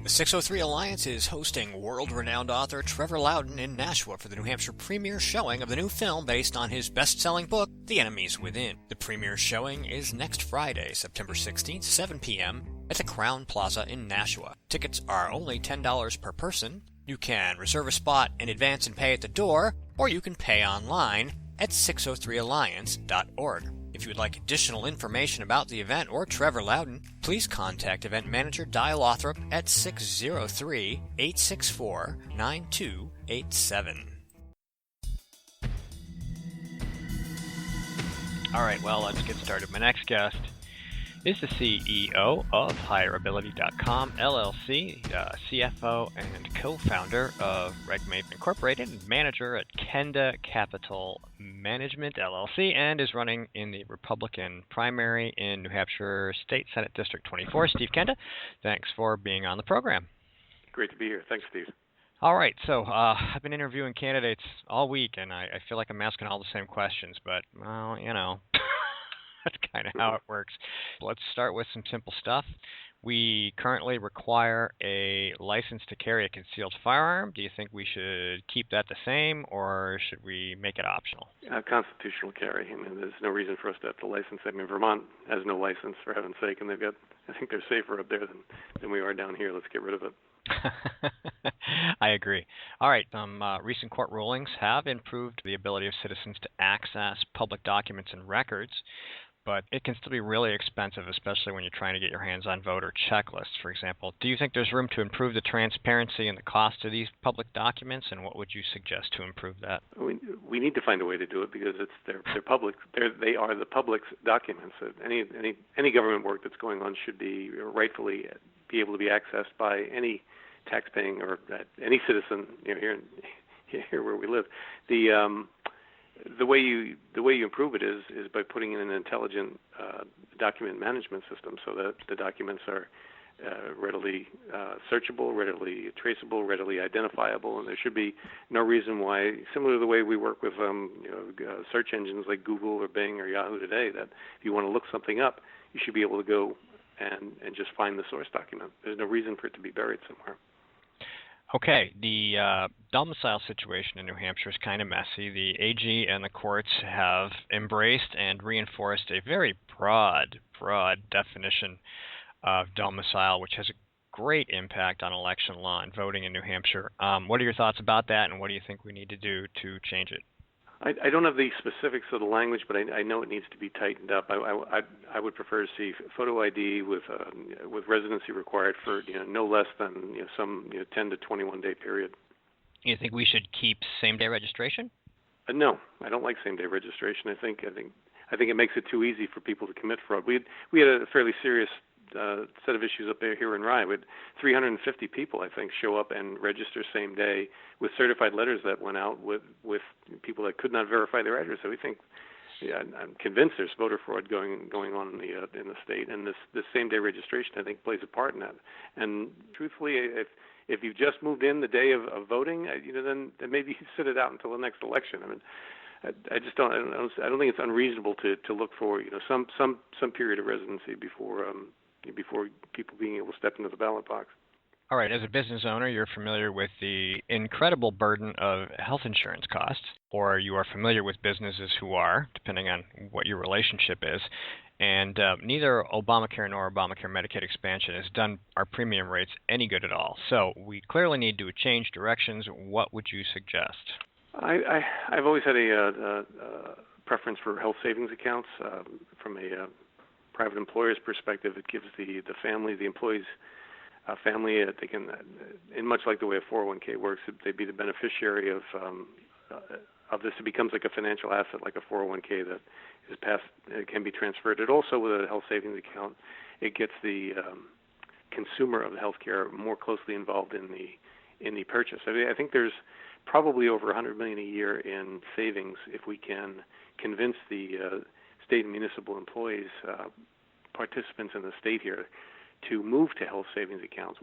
The 603 Alliance is hosting world-renowned author Trevor Loudon in Nashua for the New Hampshire premiere showing of the new film based on his best-selling book, The Enemies Within. The premiere showing is next Friday, September 16th, 7 p.m. at the Crown Plaza in Nashua. Tickets are only $10 per person. You can reserve a spot in advance and pay at the door, or you can pay online at 603alliance.org. If you would like additional information about the event or Trevor Loudon, please contact event manager Di Lothrop at 603-864-9287. All right, well, let's get started. My next guest is the CEO of HireAbility.com, LLC, CFO and co-founder of RegMate Incorporated, and manager at Kenda Capital Management, LLC, and is running in the Republican primary in New Hampshire State Senate District 24. Steve Kenda, thanks for being on the program. Great to be here. Thanks, Steve. All right, so I've been interviewing candidates all week, and I feel like I'm asking all the same questions, but, well, you know, that's kind of how it works. Let's start with some simple stuff. We currently require a license to carry a concealed firearm. Do you think we should keep that the same, or should we make it optional? Constitutional carry. I mean, there's no reason for us to have to license. I mean, Vermont has no license, for heaven's sake, and they've got, I think they're safer up there than we are down here. Let's get rid of it. I agree. All right. Some recent court rulings have improved the ability of citizens to access public documents and records, but it can still be really expensive, especially when you're trying to get your hands on voter checklists, for example. Do you think there's room to improve the transparency and the cost of these public documents, and what would you suggest to improve that? We need to find a way to do it because they're public. They are the public's documents. Any government work that's going on should be rightfully be able to be accessed by any taxpaying or any citizen, you know, here where we live. The way you improve it is by putting in an intelligent document management system so that the documents are readily searchable, readily traceable, readily identifiable, and there should be no reason why, similar to the way we work with search engines like Google or Bing or Yahoo today, that if you want to look something up, you should be able to go and just find the source document. There's no reason for it to be buried somewhere. Okay, the domicile situation in New Hampshire is kind of messy. The AG and the courts have embraced and reinforced a very broad definition of domicile, which has a great impact on election law and voting in New Hampshire. What are your thoughts about that, and what do you think we need to do to change it? I don't have the specifics of the language, but I know it needs to be tightened up. I would prefer to see photo ID with residency required for no less than some 10 to 21 day period. You think we should keep same day registration? No, I don't like same day registration. I think it makes it too easy for people to commit fraud. We had a fairly serious set of issues up there here in Rye. We had 350 people, I think, show up and register same day with certified letters that went out with people that could not verify their address. So we think, I'm convinced there's voter fraud going on in the state, and this same day registration, I think, plays a part in that. And truthfully, if you've just moved in the day of voting, then maybe you sit it out until the next election. I mean, I just don't think it's unreasonable to look for some period of residency before people being able to step into the ballot box. All right. As a business owner, you're familiar with the incredible burden of health insurance costs, or you are familiar with businesses who are, depending on what your relationship is. And neither Obamacare nor Obamacare Medicaid expansion has done our premium rates any good at all. So we clearly need to change directions. What would you suggest? I've always had a preference for health savings accounts from a private employer's perspective. It gives the family, the employees' family, they can, in much like the way a 401k works, they'd be the beneficiary of this. It becomes like a financial asset, like a 401k that is passed, it can be transferred. It also, with a health savings account, it gets the consumer of the healthcare more closely involved in the purchase. I think there's probably over $100 million a year in savings if we can convince the state and municipal employees, participants in the state here, to move to health savings accounts.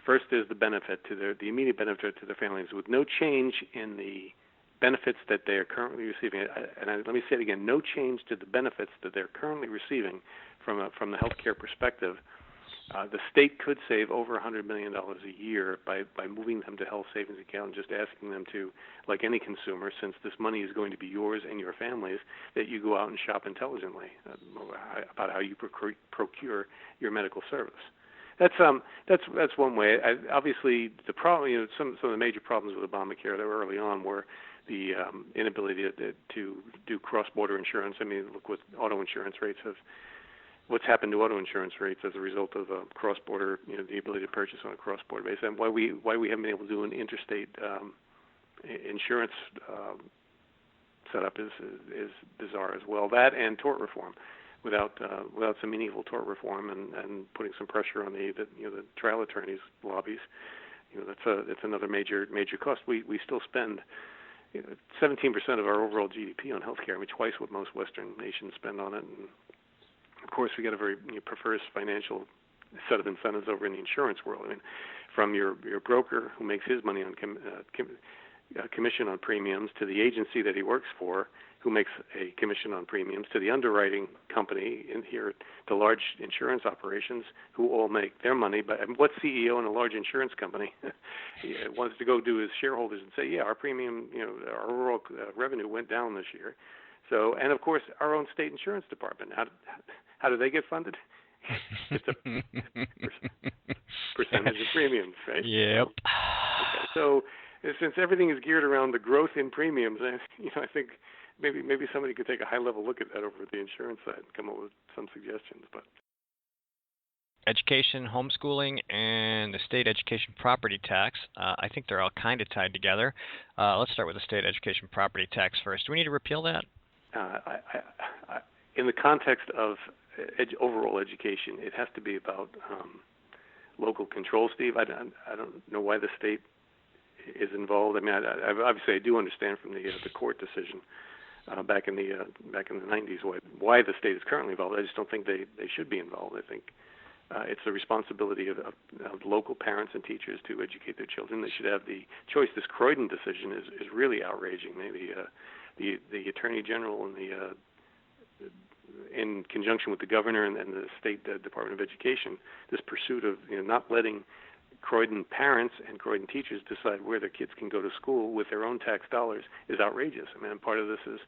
First is the benefit to the immediate benefit to their families, with no change in the benefits that they are currently receiving. Let me say it again: no change to the benefits that they're currently receiving from the healthcare perspective. The state could save over $100 million a year by moving them to health savings account and just asking them to, like any consumer, since this money is going to be yours and your family's, that you go out and shop intelligently about how you procure your medical service. That's one way. Obviously, the problem, some of the major problems with Obamacare that were early on were the inability to do cross-border insurance. I mean, look what auto insurance rates have. What's happened to auto insurance rates as a result of cross-border, the ability to purchase on a cross-border basis, and why we haven't been able to do an interstate insurance setup is bizarre as well. That and tort reform, without some meaningful tort reform and putting some pressure on the trial attorneys' lobbies, that's another major cost. We still spend 17% of our overall GDP on healthcare, I mean, twice what most Western nations spend on it. And of course, we got a very perverse financial set of incentives over in the insurance world. I mean, from your broker who makes his money on commission on premiums, to the agency that he works for who makes a commission on premiums, to the underwriting company in here, to large insurance operations who all make their money. But what CEO in a large insurance company wants to go to his shareholders and say, yeah, our premium, our overall revenue went down this year. So, and of course, our own state insurance department. How do they get funded? It's a percentage of premiums, right? Yep. Okay. So, since everything is geared around the growth in premiums, I think maybe somebody could take a high-level look at that over at the insurance side and come up with some suggestions. But education, homeschooling, and the state education property tax. I think they're all kind of tied together. Let's start with the state education property tax first. Do we need to repeal that? In the context of overall education, it has to be about local control, Steve. I don't know why the state is involved. I mean, obviously I do understand from the court decision back in the 90s why the state is currently involved. I just don't think they should be involved. I think it's the responsibility of local parents and teachers to educate their children. They should have the choice. This Croydon decision is really outraging. The Attorney General and in conjunction with the governor and the State Department of Education, this pursuit of not letting Croydon parents and Croydon teachers decide where their kids can go to school with their own tax dollars is outrageous. I mean, part of this is,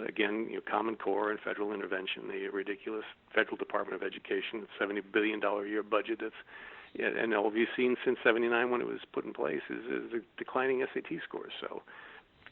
again, Common Core and federal intervention, the ridiculous federal Department of Education, $70 billion a year budget and all we've seen since '79 when it was put in place is a declining SAT scores. So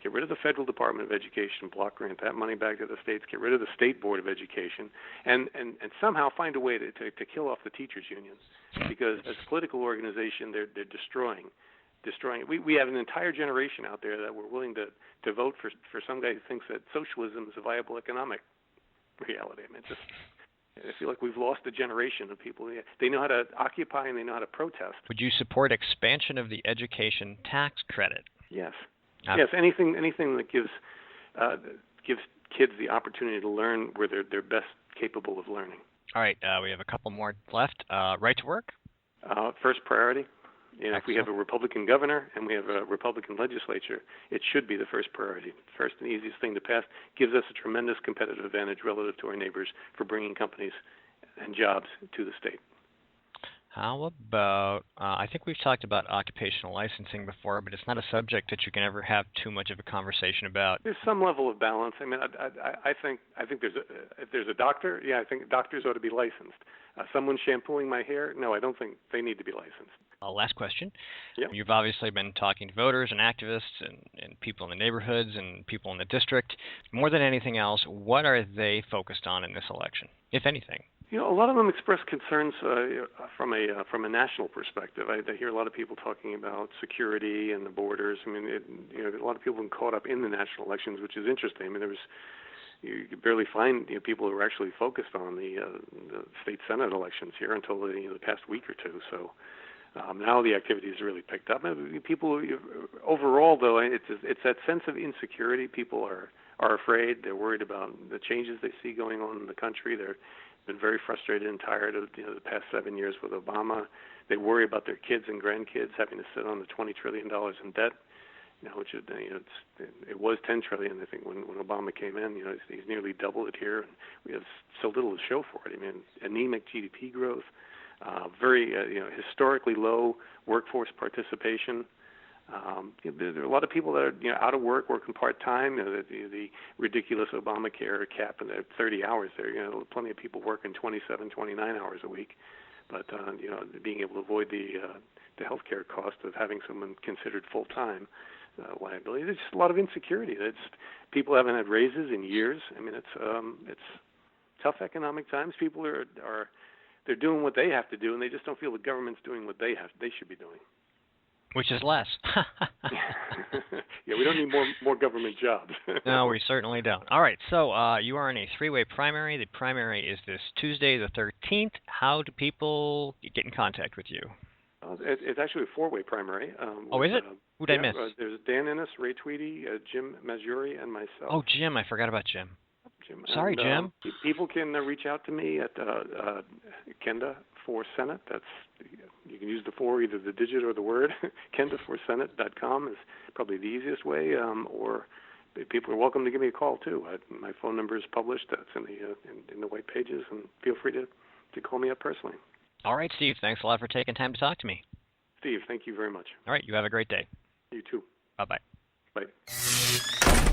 get rid of the federal Department of Education, block grant that money back to the states, get rid of the State Board of Education, and somehow find a way to kill off the teachers' unions, because as a political organization, they're destroying it. We have an entire generation out there that we're willing to vote for some guy who thinks that socialism is a viable economic reality. I mean, I feel like we've lost a generation of people. They know how to occupy and they know how to protest. Would you support expansion of the education tax credit? Yes. Yes, anything that gives kids the opportunity to learn where they're best capable of learning. All right, we have a couple more left. Right to work? First priority. If we have a Republican governor and we have a Republican legislature, it should be the first priority. First and easiest thing to pass, gives us a tremendous competitive advantage relative to our neighbors for bringing companies and jobs to the state. How about, I think we've talked about occupational licensing before, but it's not a subject that you can ever have too much of a conversation about. There's some level of balance. I mean, I think if there's a doctor, I think doctors ought to be licensed. Someone shampooing my hair, no, I don't think they need to be licensed. Last question. Yep. You've obviously been talking to voters and activists and people in the neighborhoods and people in the district. More than anything else, what are they focused on in this election, if anything? A lot of them express concerns from a national perspective. I hear a lot of people talking about security and the borders. I mean, a lot of people have been caught up in the national elections, which is interesting. I mean, you could barely find people who are actually focused on the state senate elections here until the past week or two. So now the activity has really picked up. People overall, though, it's that sense of insecurity. People are afraid. They're worried about the changes they see going on in the country. They've been very frustrated and tired of the past 7 years with Obama. They worry about their kids and grandkids having to sit on the $20 trillion in debt, which is, it was $10 trillion, I think, when Obama came in. He's nearly doubled it here, and we have so little to show for it. I mean, anemic GDP growth, very historically low workforce participation. There are a lot of people that are out of work, working part-time. The ridiculous Obamacare cap and the 30 hours there. Plenty of people working 27, 29 hours a week. But being able to avoid the health care cost of having someone considered full-time liability. There's just a lot of insecurity. People haven't had raises in years. I mean, it's tough economic times. People they're doing what they have to do, and they just don't feel the government's doing what they should be doing. Which is less. Yeah, we don't need more government jobs. No, we certainly don't. All right, so you are in a three-way primary. The primary is this Tuesday, the 13th. How do people get in contact with you? It's actually a four-way primary. Is it? Who did I miss? There's Dan Ennis, Ray Tweedy, Jim Mazuri, and myself. Oh, Jim. I forgot about Jim. Sorry, and, Jim. People can reach out to me at Kenda for Senate. You can use the 4, either the digit or the word. KendaForSenate.com is probably the easiest way. Or people are welcome to give me a call too. My phone number is published. That's in the white pages, and feel free to call me up personally. All right, Steve. Thanks a lot for taking time to talk to me. Steve, thank you very much. All right, you have a great day. You too. Bye-bye. Bye.